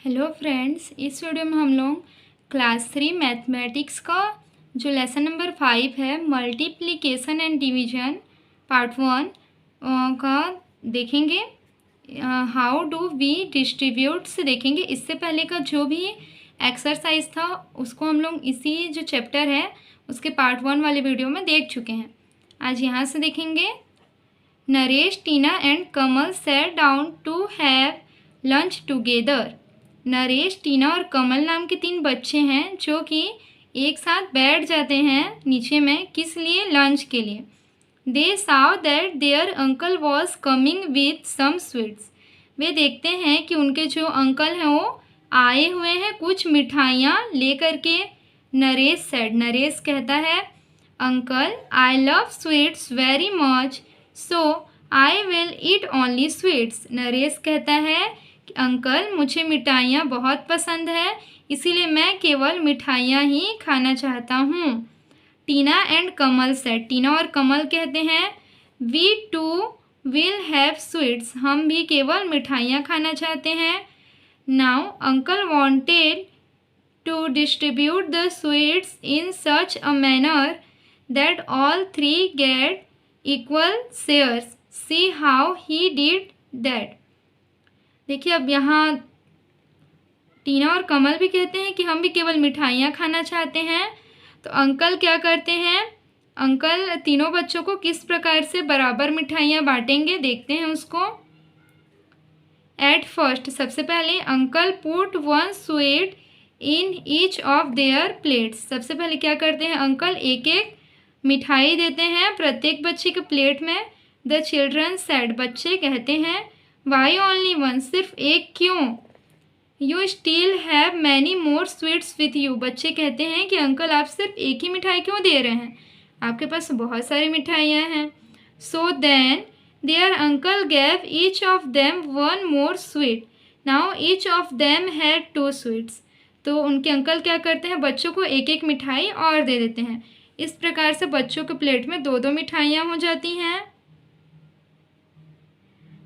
Hello friends, इस video में हम लोग क्लास 3 मैथमेटिक्स का जो लेसन नंबर 5 है मल्टीप्लिकेशन एंड डिवीजन पार्ट 1 का देखेंगे। हाउ डू वी डिस्ट्रीब्यूट से देखेंगे। इससे पहले का जो भी एक्सरसाइज था उसको हम लोग इसी जो चैप्टर है उसके पार्ट 1 वाले वीडियो में देख चुके हैं। आज यहाँ से देखेंगे। Naresh, Tina and Kamal sat down to have lunch together. Naresh, Tina और कमल नाम के 3 बच्चे हैं जो कि एक साथ बैठ जाते हैं नीचे में, किस लिए? लंच के लिए। They saw that their uncle was coming with some sweets. वे देखते हैं कि उनके जो अंकल हैं वो आए हुए हैं कुछ मिठाइयाँ ले करके। नरेश सेड, नरेश कहता है, uncle I love sweets very much so I will eat only sweets. Naresh कहता है कि अंकल मुझे मिठाइयाँ बहुत पसंद है, इसीलिए मैं केवल मिठाइयाँ ही खाना चाहता हूँ। टीना एंड कमल सेड, टीना और कमल कहते हैं, we too will have sweets, हम भी केवल मिठाइयाँ खाना चाहते हैं। Now uncle wanted to distribute the sweets in such a manner that all 3 get equal shares, see how he did that. देखिए, अब यहाँ टीना और कमल भी कहते हैं कि हम भी केवल मिठाइयाँ खाना चाहते हैं। तो अंकल क्या करते हैं? अंकल तीनों बच्चों को किस प्रकार से बराबर मिठाइयाँ बांटेंगे, देखते हैं उसको। एट फर्स्ट, सबसे पहले uncle put 1 sweet in each of their plates. सबसे पहले क्या करते हैं? अंकल एक एक मिठाई देते हैं प्रत्येक बच्चे के प्लेट में। द चिल्ड्रन सेड, बच्चे कहते हैं, वाई ओनली 1, सिर्फ एक क्यों? You still have many more sweets with you, बच्चे कहते हैं कि अंकल आप सिर्फ एक ही मिठाई क्यों दे रहे हैं, आपके पास बहुत सारी मिठाइयाँ हैं। So then there uncle gave each of them 1 more sweet, now each of them had 2 sweets. तो उनके अंकल क्या करते हैं? बच्चों को एक एक मिठाई और दे देते हैं। इस प्रकार से बच्चों के प्लेट में 2-2 मिठाइयाँ हो जाती हैं।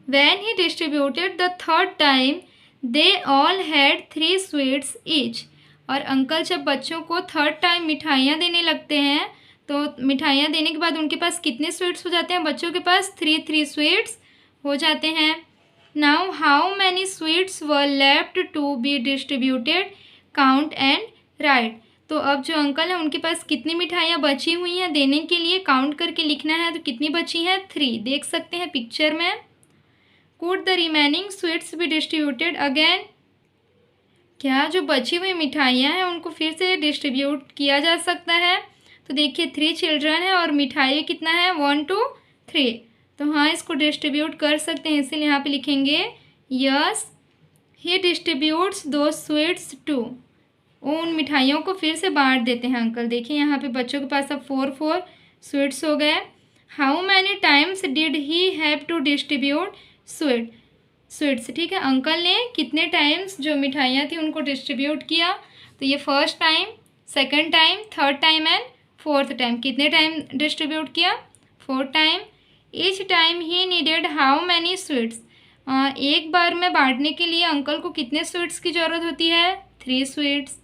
When he distributed the third time, they all had 3 sweets each. और अंकल जब बच्चों को थर्ड टाइम मिठाइयाँ देने लगते हैं तो मिठाइयाँ देने के बाद उनके पास कितने स्वीट्स हो जाते हैं? बच्चों के पास 3 स्वीट्स हो जाते हैं। Now how many sweets were left to be distributed, count and write. तो अब जो अंकल हैं उनके पास कितनी मिठाइयाँ बची हुई हैं देने के लिए, काउंट करके लिखना है। तो कितनी बची हैं? 3, देख सकते हैं पिक्चर में। Could the remaining sweets be distributed again? क्या जो बची हुई मिठाइयाँ हैं उनको फिर से डिस्ट्रीब्यूट किया जा सकता है? तो देखिए 3 चिल्ड्रन है और मिठाई कितना है? 1 2 3। तो हाँ, इसको डिस्ट्रीब्यूट कर सकते हैं, इसीलिए यहाँ पे लिखेंगे यस ही डिस्ट्रीब्यूट्स दो स्वीट्स टू। उन मिठाइयों को फिर से बांट देते हैं अंकल। देखिए यहाँ पे बच्चों के पास अब 4 स्वीट्स हो गए। How many times did he have to distribute sweets, ठीक है, अंकल ने कितने टाइम्स जो मिठाइयाँ थी उनको डिस्ट्रीब्यूट किया? तो ये first time, second time, third time and fourth time. कितने टाइम डिस्ट्रीब्यूट किया? 4 time. Each time he needed how many sweets, एक बार में बांटने के लिए अंकल को कितने स्वीट्स की ज़रूरत होती है? 3 sweets.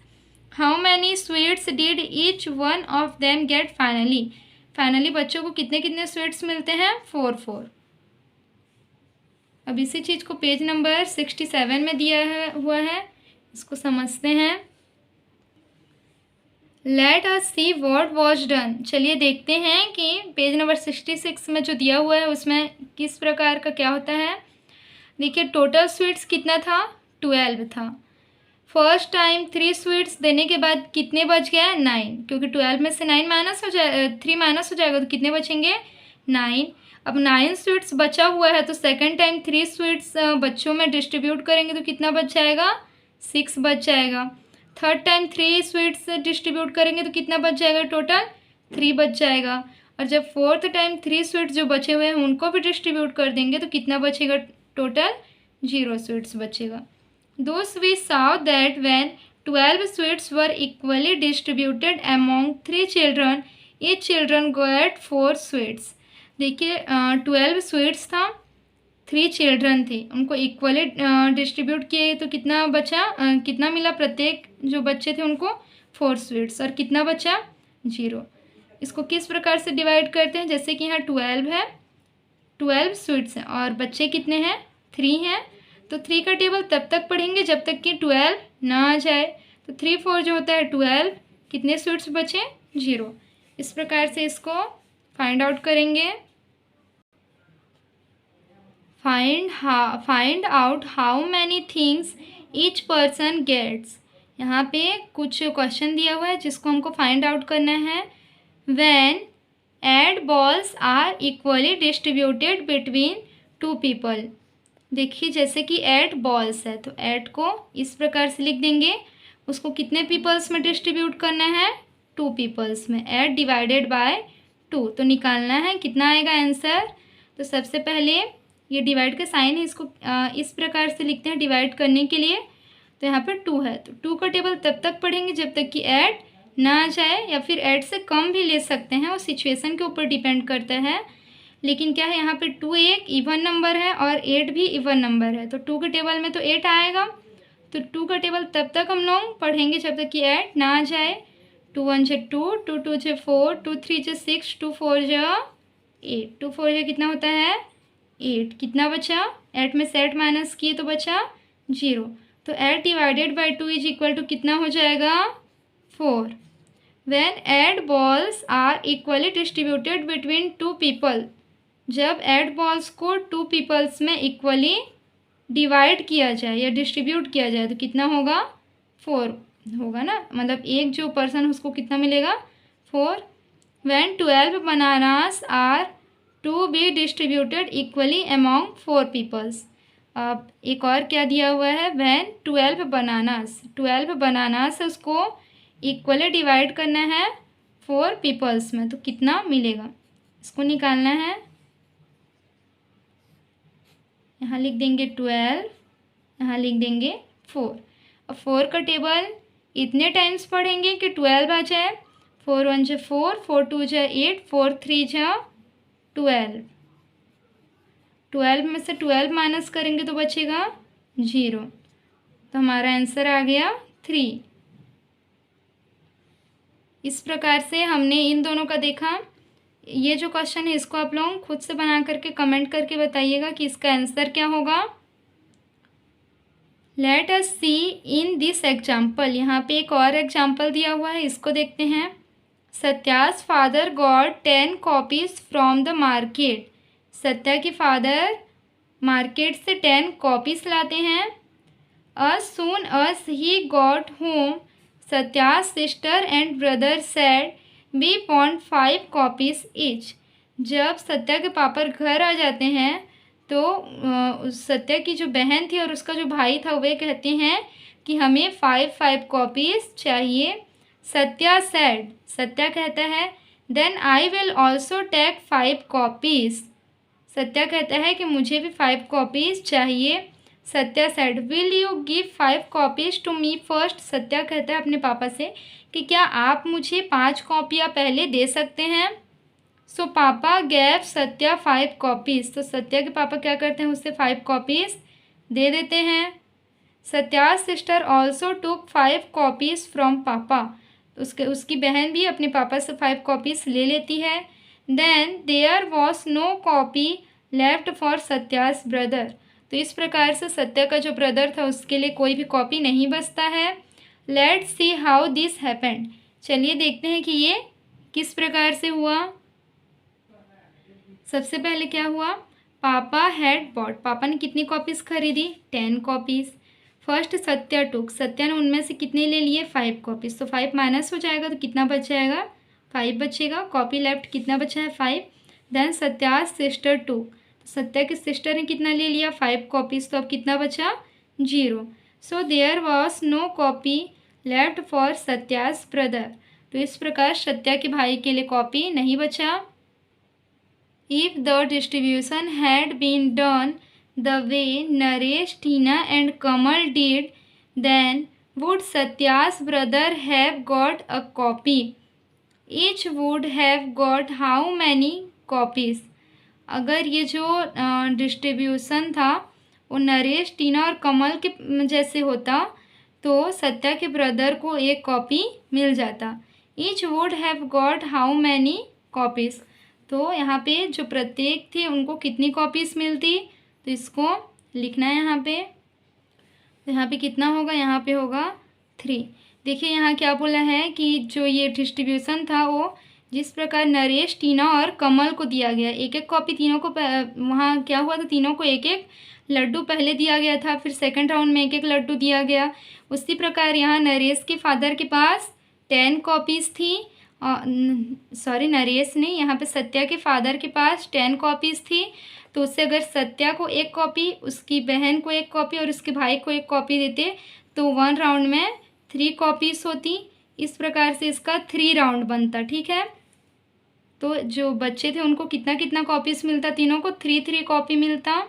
How many sweets did each one of them get finally बच्चों को कितने कितने स्वीट्स मिलते हैं? 4। अब इसी चीज़ को पेज नंबर 67 में दिया हुआ है, इसको समझते हैं। Late us see what was done. चलिए देखते हैं कि पेज नंबर 66 में जो दिया हुआ है उसमें किस प्रकार का क्या होता है। देखिए टोटल स्वीट्स कितना था? 12 था। फर्स्ट टाइम 3 स्वीट्स देने के बाद कितने बच गए? 9, क्योंकि 12 में से 3 माइनस हो जाएगा तो कितने बचेंगे? 9। अब 9 स्वीट्स बचा हुआ है तो सेकंड टाइम 3 स्वीट्स बच्चों में डिस्ट्रीब्यूट करेंगे तो कितना बच जाएगा? 6 बच जाएगा। थर्ड टाइम 3 स्वीट्स डिस्ट्रीब्यूट करेंगे तो कितना बच जाएगा? टोटल 3 बच जाएगा। और जब फोर्थ टाइम 3 स्वीट्स जो बचे हुए हैं उनको भी डिस्ट्रीब्यूट कर देंगे तो कितना बचेगा? टोटल 0 स्वीट्स बचेगा। Thus we saw that when 12 sweets were equally distributed among 3 children, each children got 4 sweets. देखिए 12 स्वीट्स था 3 चिल्ड्रन थे, उनको इक्वली डिस्ट्रीब्यूट किए तो कितना बचा, कितना मिला प्रत्येक जो बच्चे थे उनको 4 स्वीट्स, और कितना बचा 0। इसको किस प्रकार से डिवाइड करते हैं, जैसे कि यहाँ 12 है, 12 स्वीट्स हैं और बच्चे कितने हैं 3 हैं, तो 3 का टेबल तब तक पढ़ेंगे जब तक कि 12 ना आ जाए। तो 3 4 जो होता है 12, कितने स्वीट्स बचे 0। इस प्रकार से इसको फाइंड आउट करेंगे। Find out how many things each person gets. यहाँ पे कुछ क्वेश्चन दिया हुआ है जिसको हमको फाइंड आउट करना है। When eight balls are equally distributed between 2 people. देखिए जैसे कि एड बॉल्स है तो एड को इस प्रकार से लिख देंगे, उसको कितने पीपल्स में डिस्ट्रीब्यूट करना है 2 पीपल्स में। एड डिवाइडेड बाय 2 तो निकालना है कितना आएगा आंसर। तो सबसे पहले ये डिवाइड का साइन है, इसको इस प्रकार से लिखते हैं डिवाइड करने के लिए। तो यहाँ पर 2 है तो 2 का टेबल तब तक पढ़ेंगे जब तक कि ऐड ना आ जाए, या फिर ऐड से कम भी ले सकते हैं, वो सिचुएशन के ऊपर डिपेंड करता है। लेकिन क्या है यहाँ पे 2 एक इवन नंबर है और 8 भी इवन नंबर है, तो 2 के टेबल में तो 8 आएगा। तो 2 का टेबल तब तक हम लोग पढ़ेंगे जब तक कि ऐड ना आ जाए। 2 1 से 2, 2 2 से 4, 2 3 से 6, 2 4 से 8, 2 4 से कितना होता है 8। कितना बचा, 8 में से 8 माइनस किए तो बचा 0। तो 8 divided by 2 is equal to कितना हो जाएगा 4। When eight balls are equally distributed between 2 people. जब एड बॉल्स को 2 पीपल्स में इक्वली डिवाइड किया जाए या डिस्ट्रीब्यूट किया जाए तो कितना होगा 4 होगा ना, मतलब एक जो पर्सन उसको कितना मिलेगा 4। When 12 bananas are to be distributed equally among 4 peoples. अब एक और क्या दिया हुआ है, व्हेन 12 बनानास है उसको इक्वली डिवाइड करना है 4 पीपल्स में, तो कितना मिलेगा इसको निकालना है। यहाँ लिख देंगे 12, यहाँ लिख देंगे 4। अब 4 का टेबल इतने टाइम्स पढ़ेंगे कि 12 आ जाए। 4 1 से 4, 4 2 से 8, 4 3 से 12। 12 में से 12 माइनस करेंगे तो बचेगा 0, तो हमारा आंसर आ गया 3। इस प्रकार से हमने इन दोनों का देखा। ये जो क्वेश्चन है इसको आप लोग खुद से बना करके कमेंट करके बताइएगा कि इसका आंसर क्या होगा। Let us see in this example. यहाँ पे एक और एग्जाम्पल दिया हुआ है, इसको देखते हैं। Satya's father got 10 copies from the market. Satya के फादर मार्केट से 10 कॉपीज लाते हैं। as soon as he got home, Satya's sister and brother said, we want 5 copies each. जब सत्या के पापा घर आ जाते हैं तो सत्या की जो बहन थी और उसका जो भाई था वे कहते हैं कि हमें 5 कॉपीज़ चाहिए। सत्या said, सत्या कहता है then I will also take 5 copies. Satya कहता है कि मुझे भी 5 कॉपीज़ चाहिए। Satya said, will you give 5 copies to me first? Satya कहता है अपने पापा से कि क्या आप मुझे 5 कॉपियाँ पहले दे सकते हैं। सो पापा गैव सत्या 5 कॉपीज़। तो सत्या के पापा क्या करते हैं, उससे 5 कॉपीज़ दे देते हैं। Satya sister also took 5 copies from पापा। उसकी बहन भी अपने पापा से 5 कॉपीज़ ले लेती है। Then there was no copy left for Satya's brother. तो इस प्रकार से सत्या का जो ब्रदर था उसके लिए कोई भी कॉपी नहीं बचता है। Let's see how this happened. चलिए देखते हैं कि ये किस प्रकार से हुआ। सबसे पहले क्या हुआ, पापा हैड बॉट। पापा ने कितनी कॉपीज़ खरीदी 10 कॉपीज़। फर्स्ट सत्या टुक, सत्या ने उनमें से कितने ले लिए 5 कॉपीज़। तो 5 माइनस हो जाएगा तो कितना बच जाएगा 5 बचेगा। कॉपी लेफ्ट कितना बचा है 5। देन सत्यास सिस्टर टुक, सत्या की सिस्टर ने कितना ले लिया 5 कॉपीज़, तो अब कितना बचा 0। So there was no copy left for Satya's brother. तो इस प्रकार सत्या के भाई के लिए कॉपी नहीं बचा। If the distribution had been done the way Naresh, Tina and Kamal did, then would Satya's brother have got a copy. Each would have got how many copies. अगर ये जो डिस्ट्रीब्यूशन था वो नरेश, टीना और कमल के जैसे होता तो सत्या के ब्रदर को एक कॉपी मिल जाता। Each would have got how many copies, तो यहाँ पे जो प्रत्येक थे उनको कितनी कॉपीज़ मिलती, तो इसको लिखना है यहाँ पे। तो यहाँ पे कितना होगा, यहाँ पे होगा 3। देखिए यहाँ क्या बोला है कि जो ये डिस्ट्रीब्यूशन था वो जिस प्रकार नरेश, टीना और कमल को दिया गया, एक एक कॉपी तीनों को, वहाँ क्या हुआ था, तीनों को एक एक लड्डू पहले दिया गया था, फिर सेकंड राउंड में एक एक लड्डू दिया गया। उसी प्रकार यहाँ नरेश के फादर के पास 10 कॉपीज़ थी, सॉरी नरेश नहीं, यहाँ पे सत्या के फादर के पास 10 कॉपीज़ थी। तो उससे अगर सत्या को एक कॉपी, उसकी बहन को एक कॉपी और उसके भाई को एक कॉपी देते तो 1 राउंड में 3 कॉपीज़ होती। इस प्रकार से इसका 3 राउंड बनता। ठीक है, तो जो बच्चे थे उनको कितना कितना कॉपीज़ मिलता, तीनों को 3 कॉपी मिलता।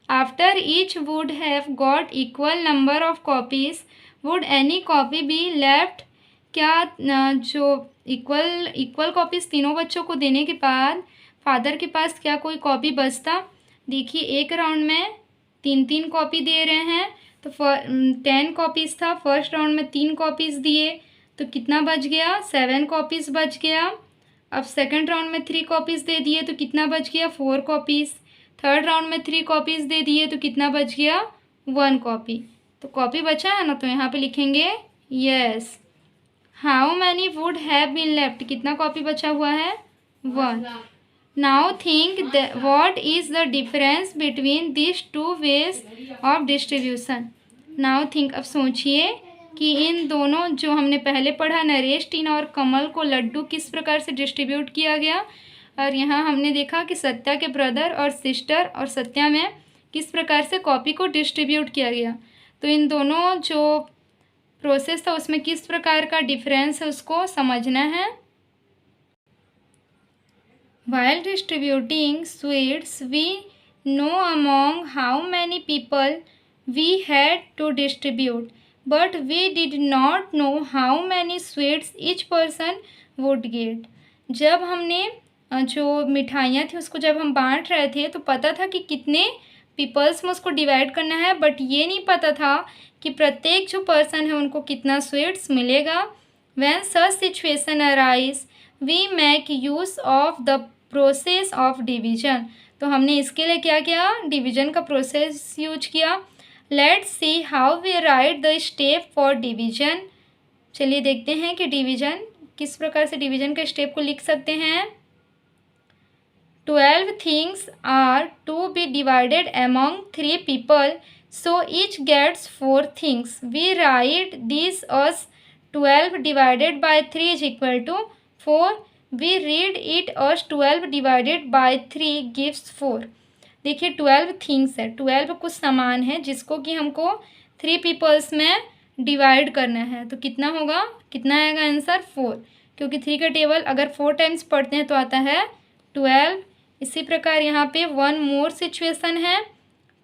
After each would have got equal number of copies would any copy be left, क्या जो इक्वल कॉपीज़ तीनों बच्चों को देने के बाद फादर के पास क्या कोई कॉपी बचता। देखिए एक राउंड में 3 कॉपी दे रहे हैं, तो 10 कॉपीज़ था, फर्स्ट राउंड में 3 कॉपीज़ दिए तो कितना बच गया, 7 कॉपीज़ बच गया। अब सेकंड राउंड में 3 कॉपीज़ दे दिए तो कितना बच गया, 4 कॉपीज़। थर्ड राउंड में 3 कॉपीज़ दे दिए तो कितना बच गया, 1 कॉपी। तो कॉपी बचा है ना, तो यहाँ पे लिखेंगे yes. How many would have been left, कितना कॉपी बचा हुआ है, 1। Now think what is the difference between this 2 ways of distribution. Now think, अब सोचिए कि इन दोनों जो हमने पहले पढ़ा नरेश, टीना और कमल को लड्डू किस प्रकार से डिस्ट्रीब्यूट किया गया, और यहाँ हमने देखा कि सत्या के ब्रदर और सिस्टर और सत्या में किस प्रकार से कॉपी को डिस्ट्रीब्यूट किया गया। तो इन दोनों जो प्रोसेस था उसमें किस प्रकार का डिफरेंस है उसको समझना है। While distributing sweets, we know among how many people we had to distribute, but we did not know how many sweets each person would get. जब हमने जो मिठाइयाँ थी उसको जब हम बांट रहे थे तो पता था कि कितने पीपल्स में उसको डिवाइड करना है, बट ये नहीं पता था कि प्रत्येक जो पर्सन है उनको कितना स्वीट्स मिलेगा। When such situation arise, we make use of the process of division, तो हमने इसके लिए क्या किया, डिवीजन का प्रोसेस यूज किया। Let's see how we write the step for division. चलिए देखते हैं कि डिवीजन किस प्रकार से डिवीजन के स्टेप को लिख सकते हैं। 12 things are to be divided among 3 people, so each gets 4 things. We write this as 12 divided by 3 is equal to 4। We read it as 12 divided by 3 gives 4। देखिए 12 थिंग्स है, 12 कुछ सामान है जिसको कि हमको 3 पीपल्स में डिवाइड करना है, तो कितना होगा, कितना आएगा आंसर 4, क्योंकि 3 का टेबल अगर 4 टाइम्स पढ़ते हैं तो आता है 12। इसी प्रकार यहाँ पे वन मोर सिचुएशन है,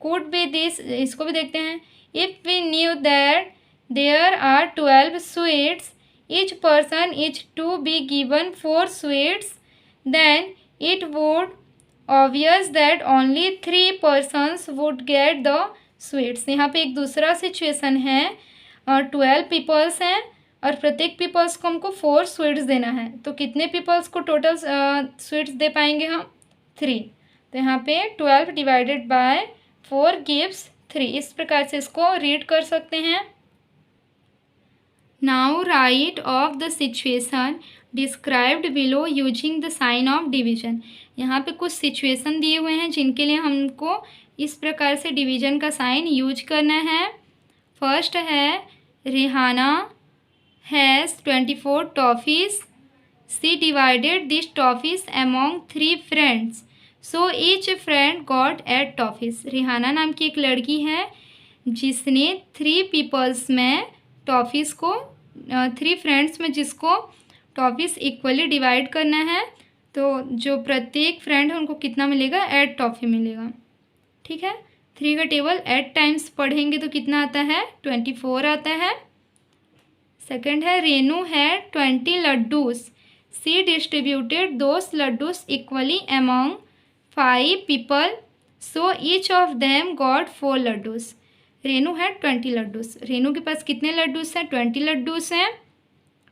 कुड बी दिस, इसको भी देखते हैं। If we knew that there are 12 sweets, each person is to be given 4 sweets, then it would obvious that only 3 persons would get the sweets। यहाँ पे एक दूसरा situation है, 12 पीपल्स हैं और प्रत्येक पीपल्स को हमको 4 स्वीट्स देना है, तो कितने पीपल्स को टोटल स्वीट्स दे पाएंगे हम, 3। तो यहाँ पे 12 डिवाइडेड बाय 4 गिव्स 3। इस प्रकार से इसको रीड कर सकते हैं। Now write of the situation described below using the sign of division। यहाँ पे कुछ सिचुएशन दिए हुए हैं जिनके लिए हमको इस प्रकार से डिवीजन का साइन यूज करना है। फर्स्ट है Rihana has 24 toffees, she divided this toffees among 3 friends, so each friend got 8 toffees. Rihana नाम की एक लड़की है जिसने 3 पीपल्स में टॉफ़ीज़ को 3 फ्रेंड्स में जिसको टॉफ़ीज़ इक्वली डिवाइड करना है, तो जो प्रत्येक फ्रेंड है उनको कितना मिलेगा, 8 टॉफ़ी मिलेगा। ठीक है, 3 का टेबल 8 टाइम्स पढ़ेंगे तो कितना आता है, 24 आता है। सेकंड है रेनू है 20 laddoos, she distributed those laddoos equally among 5 people, so each of them got 4 laddoos. Renu है 20 लड्डूस। रेनू के पास कितने लड्डूस हैं? 20 लड्डूस हैं।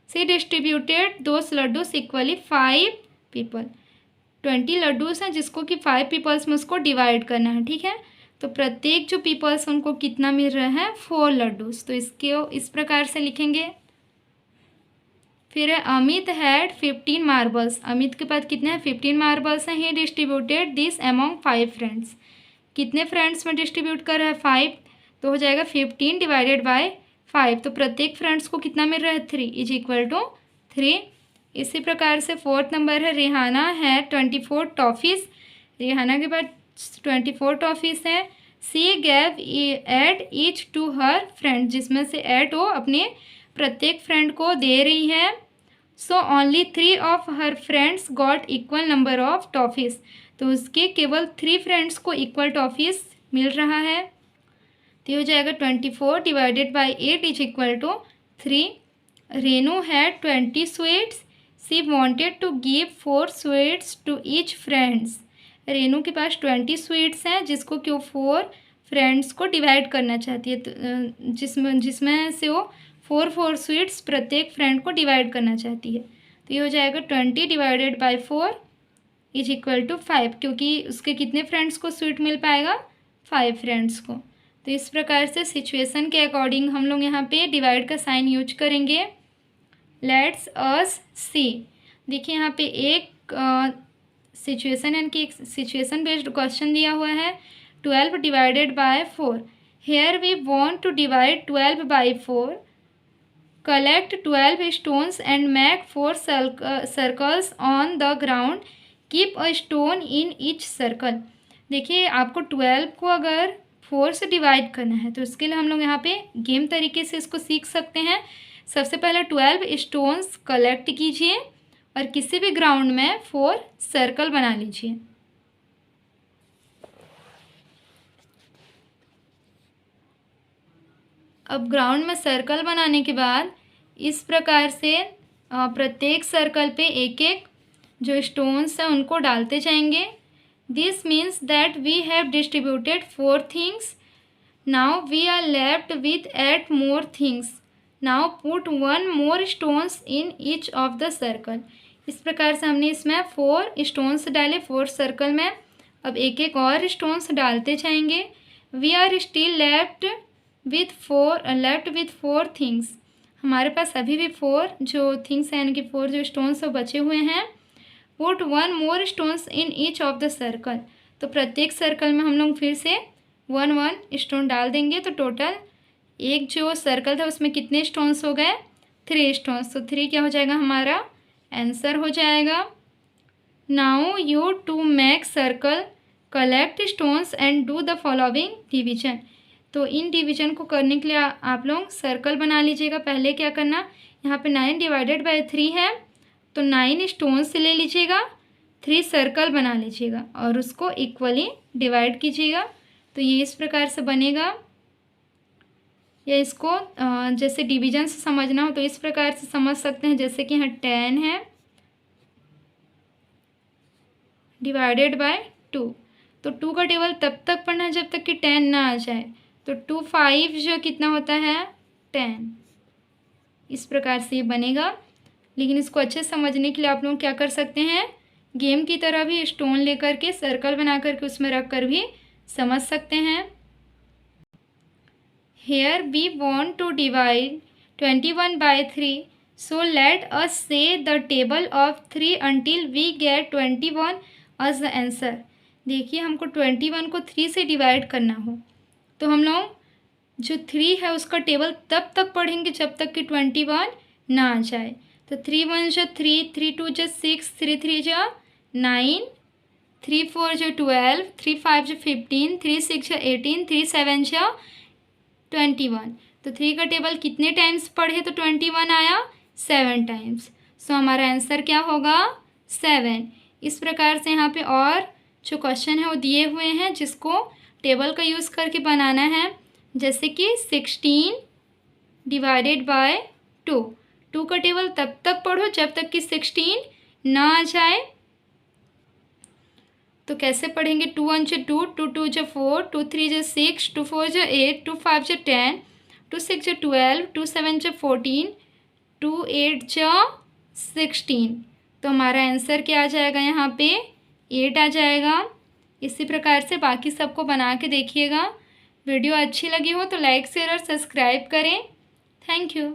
सी distributed those laddoos equally 5 people. 20 laddus हैं जिसको कि 5 पीपल्स में उसको डिवाइड करना है, ठीक है। तो प्रत्येक जो पीपल्स उनको कितना मिल रहा है? 4 लड्डूस। तो इसके इस प्रकार से लिखेंगे। फिर है अमित हैड 15 मार्बल्स। अमित के पास कितने हैं? 15 मार्बल्स हैं। ही डिस्ट्रीब्यूटेड दिस अमॉन्ग 5 फ्रेंड्स। कितने फ्रेंड्स में डिस्ट्रीब्यूट कर रहा है? 5। तो हो जाएगा 15 डिवाइडेड बाय 5। तो प्रत्येक फ्रेंड्स को कितना मिल रहा है? 3 इज इक्वल टू 3। इसी प्रकार से 4th नंबर है रेहाना है 24 टॉफ़ीज़। रेहाना के पास 24 टॉफ़ीज़ हैं। She gave eight each to her friend, जिसमें से एड वो अपने प्रत्येक फ्रेंड को दे रही है। So only 3 of her friends got equal number of toffees. तो उसके केवल 3 फ्रेंड्स को इक्वल टॉफ़ीज़ मिल रहा है। तो ये हो जाएगा 24 divided by 8 is equal to 3। Renu had 20 sweets. She wanted to give 4 sweets to each friends. Renu के पास 20 स्वीट्स हैं जिसको कि वो 4 फ्रेंड्स को डिवाइड करना चाहती है। तो जिसमें से वो 4 स्वीट्स प्रत्येक फ्रेंड को डिवाइड करना चाहती है। तो ये हो जाएगा 20 divided by 4 is equal to 5, क्योंकि उसके कितने फ्रेंड्स को स्वीट मिल पाएगा? 5 फ्रेंड्स को। तो इस प्रकार से सिचुएशन के अकॉर्डिंग हम लोग यहाँ पे डिवाइड का साइन यूज करेंगे। लेट्स अस सी। देखिए यहाँ पे एक सिचुएशन यानी कि एक सिचुएशन बेस्ड क्वेश्चन दिया हुआ है। 12 divided by 4। Here we want to divide 12 by 4। Collect 12 stones and make 4 circles on the ground. Keep a stone in each circle. देखिए आपको 12 को अगर 4 से डिवाइड करना है तो इसके लिए हम लोग यहाँ पे गेम तरीके से इसको सीख सकते हैं। सबसे पहले 12 स्टोन्स कलेक्ट कीजिए और किसी भी ग्राउंड में 4 सर्कल बना लीजिए। अब ग्राउंड में सर्कल बनाने के बाद इस प्रकार से प्रत्येक सर्कल पे एक एक जो स्टोन्स हैं उनको डालते जाएंगे। This means that we have distributed 4 things. Now we are left with 8 more things. Now put 1 more stones in each of the circle. इस प्रकार से हमने इसमें 4 स्टोन्स डाले 4 सर्कल में। अब एक एक और स्टोन्स डालते जाएंगे। We are still left with 4 things. हमारे पास अभी भी 4 जो थिंग्स हैं यानी कि 4 जो स्टोन्स बचे हुए हैं। Put 1 more stones in each of the circle. तो प्रत्येक सर्कल में हम लोग फिर से 1 स्टोन डाल देंगे। तो टोटल एक जो सर्कल था उसमें कितने स्टोन्स हो गए? 3 स्टोन्स। तो 3 क्या हो जाएगा? हमारा आंसर हो जाएगा। Now you to make circle collect stones and do the following division. तो इन डिवीजन को करने के लिए आप लोग सर्कल बना लीजिएगा। पहले क्या करना, यहाँ पे 9 डिवाइडेड बाय 3 है तो 9 स्टोन्स ले लीजिएगा, 3 सर्कल बना लीजिएगा और उसको इक्वली डिवाइड कीजिएगा। तो ये इस प्रकार से बनेगा। या इसको जैसे डिवीजन से समझना हो तो इस प्रकार से समझ सकते हैं। जैसे कि यहाँ 10 है डिवाइडेड बाय 2। तो 2 का टेबल तब तक पढ़ना है जब तक कि 10 ना आ जाए। तो 2 5 जो कितना होता है? 10। इस प्रकार से ये बनेगा। लेकिन इसको अच्छे समझने के लिए आप लोग क्या कर सकते हैं, गेम की तरह भी स्टोन लेकर के सर्कल बना करके उसमें रख कर भी समझ सकते हैं। Here we want to divide 21 by 3. So let us say the table of 3 until we get 21 as the answer. देखिए हमको 21 को 3 से डिवाइड करना हो तो हम लोग जो 3 है उसका टेबल तब तक पढ़ेंगे जब तक कि 21 ना आ जाए। तो 3 1 जो 3, 3 2 जो 6, 3 3 जो 9, 3 4 जो 12, 3 5 जो 15, 3 6 जो 18, 3 7 जो 21। तो 3 का टेबल कितने टाइम्स पढ़े तो 21 आया? 7 टाइम्स। सो हमारा आंसर क्या होगा? 7। इस प्रकार से यहाँ पे और जो क्वेश्चन है वो दिए हुए हैं जिसको टेबल का यूज़ करके बनाना है। जैसे कि 16 डिवाइडेड बाय 2। 2 का टेबल तब तक पढ़ो जब तक कि 16 ना आ जाए। तो कैसे पढ़ेंगे? 2 1 जा 2, 2 2 जा 4, 2 3 जा 6, 2 4 जा 8, 2 5 जा 10, 2 6 जा 12, 2 7 जा 14, 2 8 जा 16। तो हमारा आंसर क्या आ जाएगा यहाँ पे? 8 आ जाएगा। इसी प्रकार से बाकी सबको बना के देखिएगा। वीडियो अच्छी लगी हो तो लाइक शेयर और सब्सक्राइब करें। Thank you.